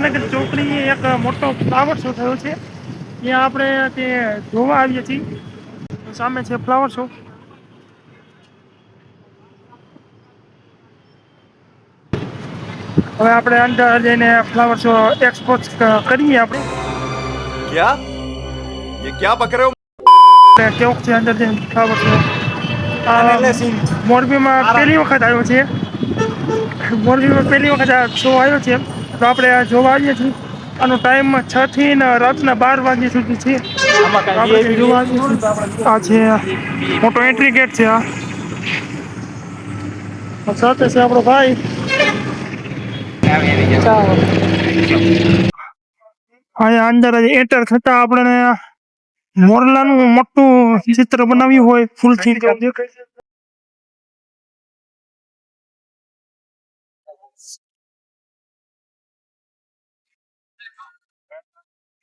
સુરેન્દ્રનગર ચોકડી એક મોટો ફ્લાવર શો થયો છે, ત્યાં આપણે તે જોવા આવીએ છીએ. સામે છે ફ્લાવર શો. હવે આપણે અંદર જઈને ફ્લાવર શો એક્સપોઝ કરીએ. આપણે क्या ये क्या बक रहे हो? કેવું છે અંદર જઈને ફ્લાવર શો. મોરબીમાં પહેલી વખત આવ્યો છે. મોરબીમાં પહેલી વખત આ શો આવ્યો છે, તો આપણે જોવા આવીએ છીએ. આનો ટાઈમ 6 થી રાતના 12 વાગ્યા સુધી છે. આ છે મોટો એન્ટ્રી ગેટ છે. આ સાથે છે આપણો ભાઈ. અહીંયા અંદર એન્ટર થતા આપણે મોરલાનું મોટું ચિત્ર બનાવ્યું હોય ફૂલથી દેખાય છે.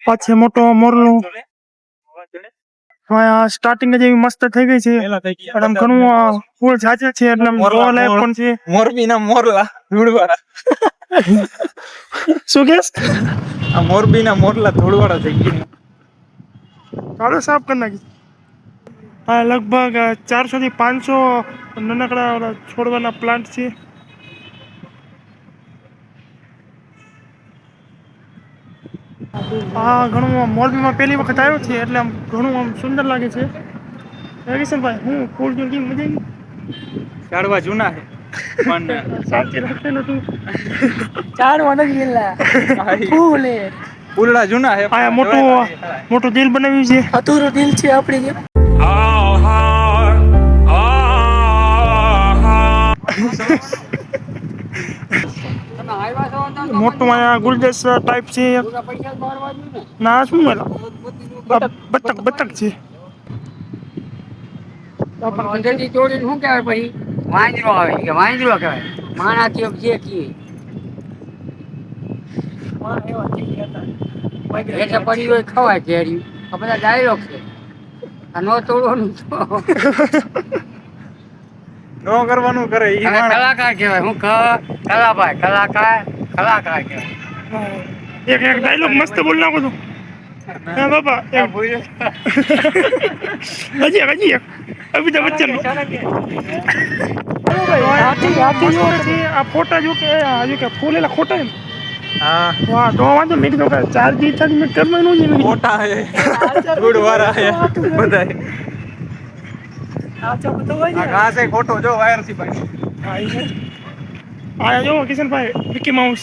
પાછે મોટો મોરલો. સ્ટાર્ટિંગ જ એવી મસ્ત થઈ ગઈ છે. આમ ઘણું ફૂલ ઝાઝા છે એટલે જોવા લાયક પણ છે. મોરબીના મોરલા ધૂળવાળા. શું કેસ? આ મોરબીના મોરલા ધૂળવાળા થઈ ગયા. ચાલો સાફ કરી નાખી. હા, લગભગ 400 થી 500 નાનકડા છોડવાના પ્લાન્ટ છે. હા, ઘણું મોરબીમાં પહેલી વખત આવ્યો છે એટલે આમ ઘણું આમ સુંદર લાગે છે. કિશનભાઈ, હું ફૂલ જોઈ મજા આવી. ઝાડવા જૂના છે પણ શાંતિ રાખેલો તું. ફૂલડા જૂના છે. આ મોટું દિલ બનાવ્યું છે. અધૂરું દિલ છે આપણી જેમ. મોટું અહીંયા ગુલદસ્તા ટાઈપ છે. ના, શું બતક છે. અંદરથી ચોરીને શું કહેવાય પછી વાંદરો આવે કે વાંદરો કહેવાય. માણાથી આમ જે કીએ એટલે પડી હોય ખવાય કેરી. આ બધા ડાયલોગ છે. આ નો તોડવાનું નો કરવાનું કરે ઈ માણસ. કલાકાર કહેવાય. હું કલાભાઈ કલાકાર કહેવાય. એક ડાયલોગ મસ્ત બોલ નાખો તો. હા બાપા, હજી અમિતાભ બચ્ચન આ ફોટા જો કે ફૂલેલા ખોટા એમ. હા, વાહ, તો વાંધો મેં કીધું કે 4 થી 5 મિનિટ કરવાનું છે. મોટા છે ધૂળવાળા છે બધાય. આ ઘાસ છે ખોટો જો વાયર થી ભાઈ. આ જો કિશનભાઈ, મિકી માઉસ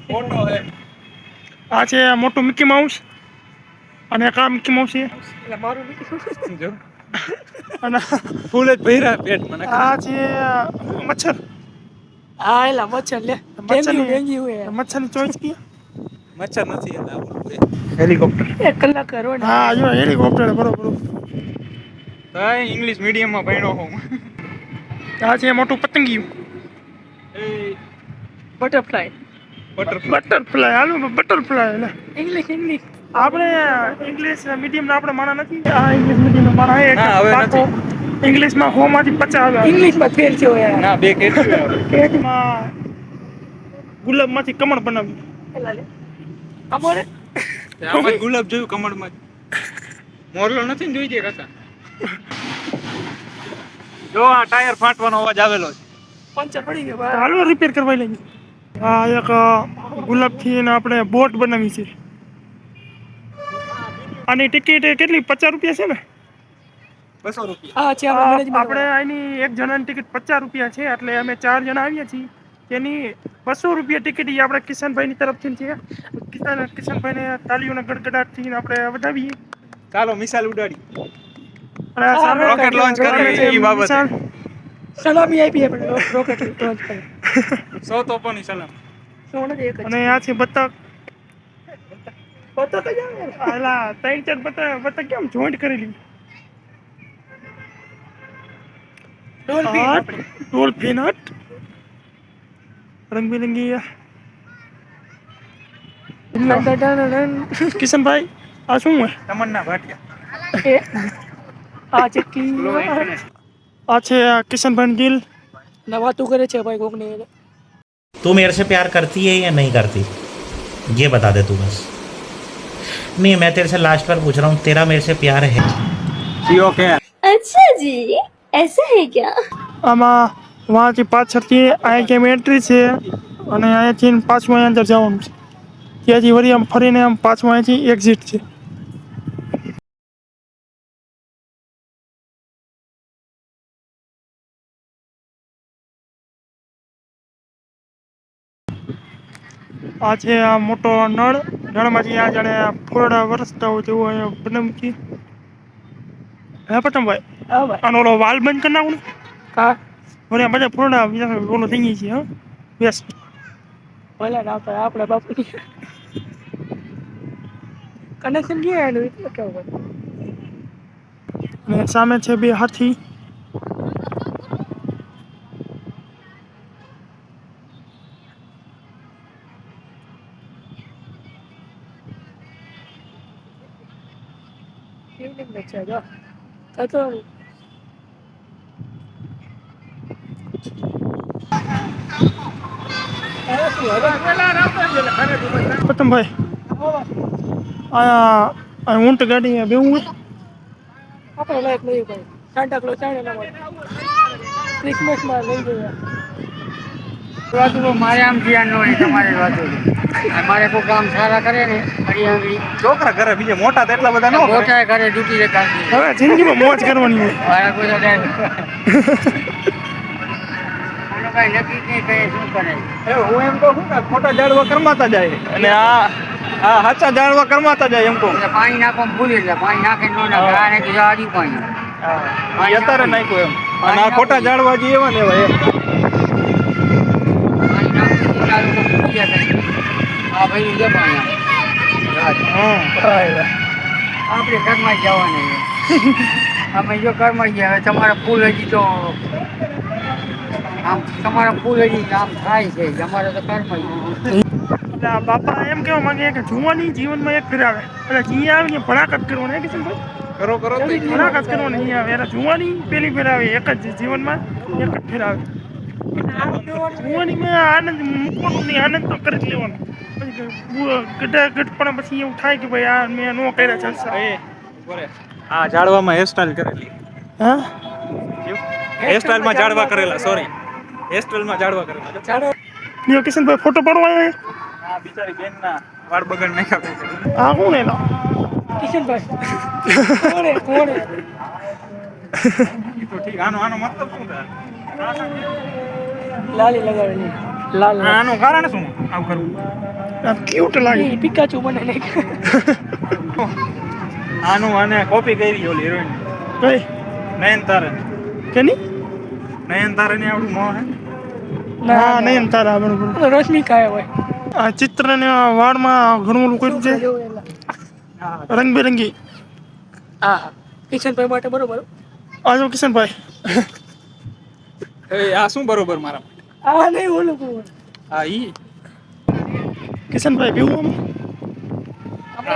ખોટો છે. આ છે મોટું મિકી માઉસ અને કા મિકી માઉસ છે. જો અને ફૂલ જ ભર્યા પેટમાં. આ છે મચ્છર. હા, એલા મચ્છર લે. મચ્છરની ચોઈસ કી મચ્છર નથી એલા હેલિકોપ્ટર. એક કલાકાર હોય ને. હા, જો હેલિકોપ્ટર બરોબર. ભાઈ ઇંગ્લિશ મીડિયમમાં ભણ્યો હું. આ છે મોટું પતંગિયું. બટરફ્લાય. બટરફ્લાય. હાલો બટરફ્લાય. એટલે ઇંગ્લિશ આપણે ઇંગ્લિશ મીડિયમના આપણે માણા નથી. આ ઇંગ્લિશ મીડિયમના માણા ના, હવે નથી. ઇંગ્લિશમાં 100 માંથી 50 આવે. ઇંગ્લિશમાં ફેર છે યાર. ના, બે કેટલી આવે. એકમાં ગુલાબમાંથી કમળ બનાવ્યું. એલા લે. ખબર હે? આમાં ગુલાબ જોયું કમળમાં. મોરલો નથી ને જોઈ દે કાકા. જો આ ટાયર ફાટવાનો અવાજ આવેલો છે. પંચર પડી ગયો ભાઈ. હાલો રિપેર કરવા લઈએ. આ એક ગુલાબથી એને આપણે બોટ બનાવી છે. આની ટિકિટ કેટલી? 50 રૂપિયા છે ને? 200 રૂપિયા. હા છે આપણે મેનેજમેન્ટ. આપણે આની એક જણાની ટિકિટ 50 રૂપિયા છે, એટલે અમે 4 જણા આવ્યા છીએ. તેની 200 રૂપિયા ટિકિટ આપણે કિશનભાઈની તરફથી છે. કિશનભાઈને તાલીઓના ગડગડાટથી આપણે વધાવીએ. ચાલો મિસાલ ઉડાડી. અને આ સામે રોકેટ લોન્ચ કરીએ છીએ એ બાબતે. સલામી આપી આપણે રોકેટ લોન્ચ કરી. 100 તોપોની સલામ. સોને એક જ. અને આ છે બતક. પતો તો જાવ. આલા 3-4 બતક કેમ જોઈન્ટ કરેલી. ડોલ્ફિન હટ રંગબેરંગી. કિશનભાઈ, આ શું હોય? તમન્ના ભાટિયા. આ ચક્કી આ છે કિશનભાઈ દિલ. નવાતું કરે છે ભાઈ કોકને. तू मेरे से प्यार करती है या नहीं करती? ये बता दे तू बस। नहीं, मैं तेरे से लास्ट बार पूछ रहा हूँ, तेरा मेरे से प्यार है? સીઓ કે अच्छा जी ऐसा है क्या? આમાં વાંથી પાછળથી અહીંયા કેમ એન્ટ્રી છે અને અહીંયાથી પાછું અહીંયા અંદર જવાનું છે. ત્યાંથી વળી આમ ફરીને આમ પાછું અહીંયાથી એક્ઝિટ છે. આ છે આ મોટો નળ. નળમાંથી આ જાણે ફોરડા વરસતા હોય તેવું અહીંયા બનાવતી. હે પટમભાઈ, આનો ઓલો વાલ બંધ કરી નાખું ને. હા ઓલા બધા ફોરડા ઓલો થઈ ગઈ છે. હા વેસ્ટ. ભલે ને આપણે બાપુ કનેક્શન ક્યાં એનું એટલે કેવું અને સામે છે બે હાથી. ઇવનિંગ મેચ છે જો તો પતમભાઈ આ ઊંટ ગાડી બેવું હોય. આપણે લાઈક નહીં ભાઈ સાન્ટા ક્લોઝ ચાલે ના મળે ક્રિસમસમાં લઈ જઈએ વાતો મારે આમ ધ્યાન ન હોય તમારી વાતો અમારે કોઈ કામ સારા કરે ને ફરી આંગળી છોકરા ઘરે બીજે મોટા તો એટલા બધા ન હોય. મોટા ઘરે ડૂટી રે કાઢી હવે જિંદગીમાં મોજ કરવાની હોય. મારા કોઈ આનું કઈ નક્કી નહીં કરે શું કરે એ હું એમ કહું છું કે ખોટા ઝાડવા કરમાતા જાય અને આ સાચા ઝાડવા કરમાતા જાય એમ કહું. એટલે પાણી નાખવા ભૂલી જાય પાણી નાખે ન નાખે આ નથી આદિ પાણી એ અત્યારે નાખ્યું એમ અને આ ખોટા ઝાડવા જે એવા ને એવા એમ. પાણી નાખી ચાલુ તો ભૂલી જાય આ ભાઈ છે પાણી આપણે ઘરમાં જ જવાના અમે જો ઘરમાં ગયા હવે તમારા ફૂલ હજી તો આમ તમારા ફૂલ હજી આમ થાય છે અમારે તો ઘરમાં જ એટલે આ બાપા એમ કહેવા માંગે કે જુવાની જીવનમાં એક ફેરાવે એટલે જી આવીને ભડાકત કરવાની. કે શું કરો કરો તો ભડાકત કરવાની નહીં આવે. એટલે જુવાની પેલી ફેરાવે એક જ જીવનમાં એક જ ફેરાવે. જુવાનીમાં આનંદ મૂકવાનો નહીં, આનંદ તો કરી જ લેવાનો. પછી ગઢપણ પછી એવું થાય કે ભાઈ આ મેં નો કર્યા જલસા. આ ઝાડવામાં હેરસ્ટાઈલ કરેલી. હા હેરસ્ટાઈલમાં ઝાડવા કરેલા સોરી હેરસ્ટાઈલમાં ઝાડવા કરેલા. લ્યો કિશનભાઈ ફોટો પાડવા આવ્યા. આ બિચારી બેનના વાળ બગાડ નાખ્યા. આ કોણ એનો? કિશનભાઈ કોણે એ તો ઠીક આનો મતલબ શું થાય? લાલી લગાવેલી લાલ આનું કારણ શું આવું કરવું? આ ક્યુટ લાગે. પિકાચુ બને નહીં આનું આને કોપી કરી ઓલી હિરોઈન કઈ નયનતારા. કેની? નયનતારાની આવડું મોં હે. હા નહીં તારા બરોબર. રશ્મિકા હોય આ ચિત્રને વાળમાં ઘણું ઓલું કર્યું છે રંગબેરંગી. હા કિશનભાઈ માટે બરોબર આજો કિશનભાઈ. એ આ શું બરોબર મારા માટે? આ નહીં ઓલું બરોબર હા ઈ કિશનભાઈ પીવું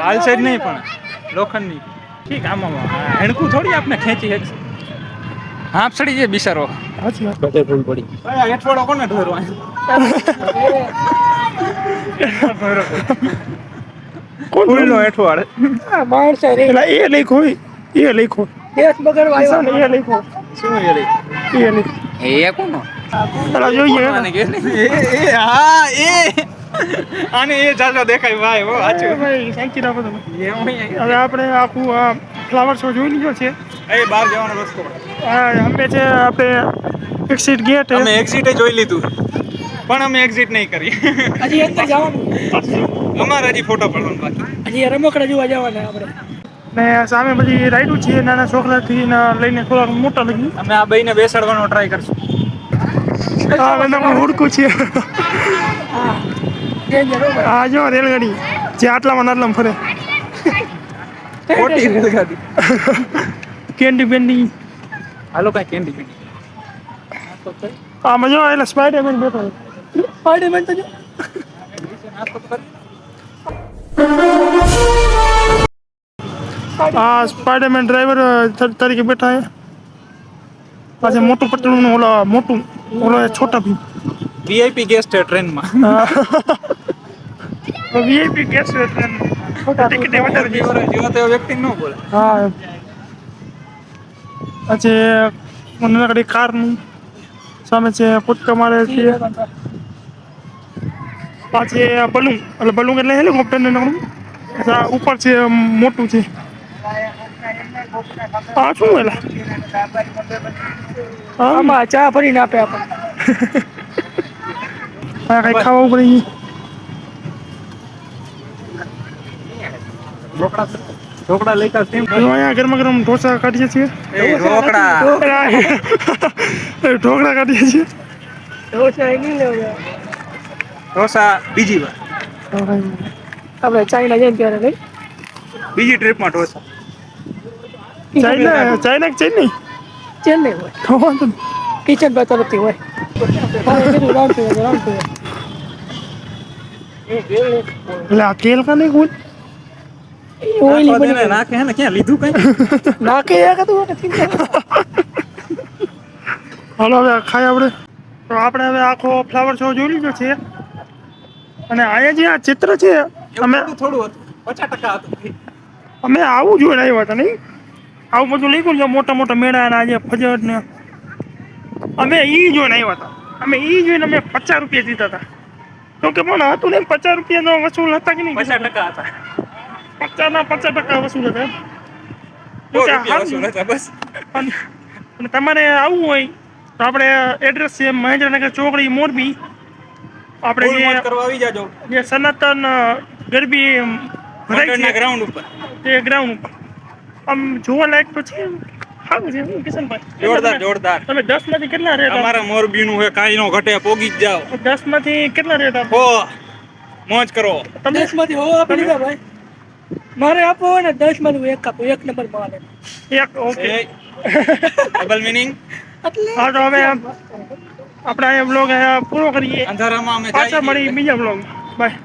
હાલ સાઈડ નહીં પણ લોખંડની ઠીક આમાં હેણકું થોડી આપણે ખેંચી હેક હાફ સડી જાય બિચારો. સાચી વાત. બધે ભૂલ પડી. હેઠવાડો કોને ઢોરવા? ફૂલનો હેઠવાડ. માણસ એટલે એ લેખ હોય એ લેખો દેશ બગડવા આવ્યો એ લેખો શું યાર એ લેખ એ કોનો પેલા જોઈએ. આને કે એ હા એ આને એ જાજો દેખાય ભાઈ હો આચું ભાઈ શાંતિ રાખો તમે. એમ હવે આપણે આખું આ ફ્લાવર શો જોઈ લીધો છે. એ બહાર જવાનો રસ્તો. હા અમે છે આપણે એક્સિટ ગેટ. અમે એક્ઝિટ જોઈ લીધું પણ અમે એક્ઝિટ નહીં કરી. હજી અંદર જવાનું અમારે હજી ફોટો પડવાનો બાકી. હજી રમકડા જોવા જવાના આપણે ને સામે બધી રાઈડું છે નાના છોકરાથી લઈને થોડાક મોટા લગી. અમે આ બેયને બેસાડવાનો ટ્રાય કરશું. હા એનામાં હુડકું છે. ડેન્જર હો ભાઈ. આ જો રેલગાડી જે આટલામાં આટલામાં ફરે. ખોટી રેલગાડી. કેન્ડી બેન્ડી. હાલો કાંઈ કેન્ડી કેન્ડી. આમાં જો એટલે સ્પાઈડરમેન બેઠો છે. સ્પાઈડરમેન તો જો આ સ્પાઈડરમેન ડ્રાઈવર તરીકે બેઠા છે. પાછળ મોટું પતલું ઓલો મોટું ઓલો છોટા ભીમ. વીઆઈપી ગેસ્ટ છે ટ્રેનમાં. તો વીઆઈપી ગેસ ટિકિટ એ વધારે છે. જેવો તેવો વ્યક્તિ ન બોલે. હા પછી નાનકડી કારનું સામે છે કૂદકા મારે છે. પાછી બલૂન એટલે બલૂન એટલે હેલિકોપ્ટર ને નકરું ઉપર છે મોટું છે. હા શું એલા આમાં ચા ભરીને આપે આપણને. હા કઈ ખાવા પડી ઢોકળા લઈ કા સેમ અહીંયા ગરમા ગરમ ઢોસા કાઢીએ છીએ. ઢોકળા ઢોકળા કાઢીએ છીએ. ઢોસા એ નહીં લેવા ઢોસા બીજી વાર આપણે ચાઇના જઈને ત્યારે નહીં. બીજી ટ્રીપમાં ઢોસા ચાઇના ચાઇના ચેન્નઈ ચેન્નઈ હોય ખવાનું કિચન પર તરફથી હોય. મારે કીધું રાઉન્ડ એટલે આ તેલ કા નહીં કોઈ ઓઈલી આખો બની તેને નાખે હે ને ક્યાં લીધું કઈ નાખે યા કતું હાલો હવે ખાઈ આપણે તો આપણે હવે આખો ફ્લાવર શો જોઈ લીધો છે. અને અહીંયા જે આ ચિત્ર છે અમે થોડું હતું 50% હતું. અમે આવું જોઈને આવ્યા હતા નહીં આવું બધું લખ્યું છે મોટા મોટા મેળા અને આજે ફજર ને અમે ઈ જોઈને આવ્યા હતા. અમે ઈ જોઈને અમે 50 રૂપિયા દીધા હતા તો કે પણ હતું ને 50 રૂપિયાનો વસૂલ હતા કે નહીં 50% હતા. 50% વસૂલ હતા. સો રૂપિયા વસૂલ હતા બસ. અને તમારે આવવું હોય તો આપણે એડ્રેસ છે મહેન્દ્રનગર ચોકડી મોરબી. આપણે ફૂલ મોજ કરવા આવી જાજો જે સનાતન ગરબી ભરાય મંડળના છે ગ્રાઉન્ડ ઉપર. તે ગ્રાઉન્ડ ઉપર આમ જોવા લાયક તો છે સારું છે હું કિશનભાઈ જોરદાર તમે 10 માંથી કેટલા રેટ અમારા મોરબીનું હે કાંઈ નો ઘટે પોગી જ જાઓ 10 માંથી કેટલા રેટ આપો હો મોજ કરો. તમે 10 માંથી હો આપી દીધા ભાઈ. મારે આપવો હોય ને 10 માંથી હું એક આપું. એક નંબર માં આલે એક ઓકે ડબલ મિનિંગ. હા તો હવે આપણે અહીંયા બ્લોગ પૂરો કરીએ. અંધારામાં અમે પાછા મળી બીજા બ્લોગ બાય.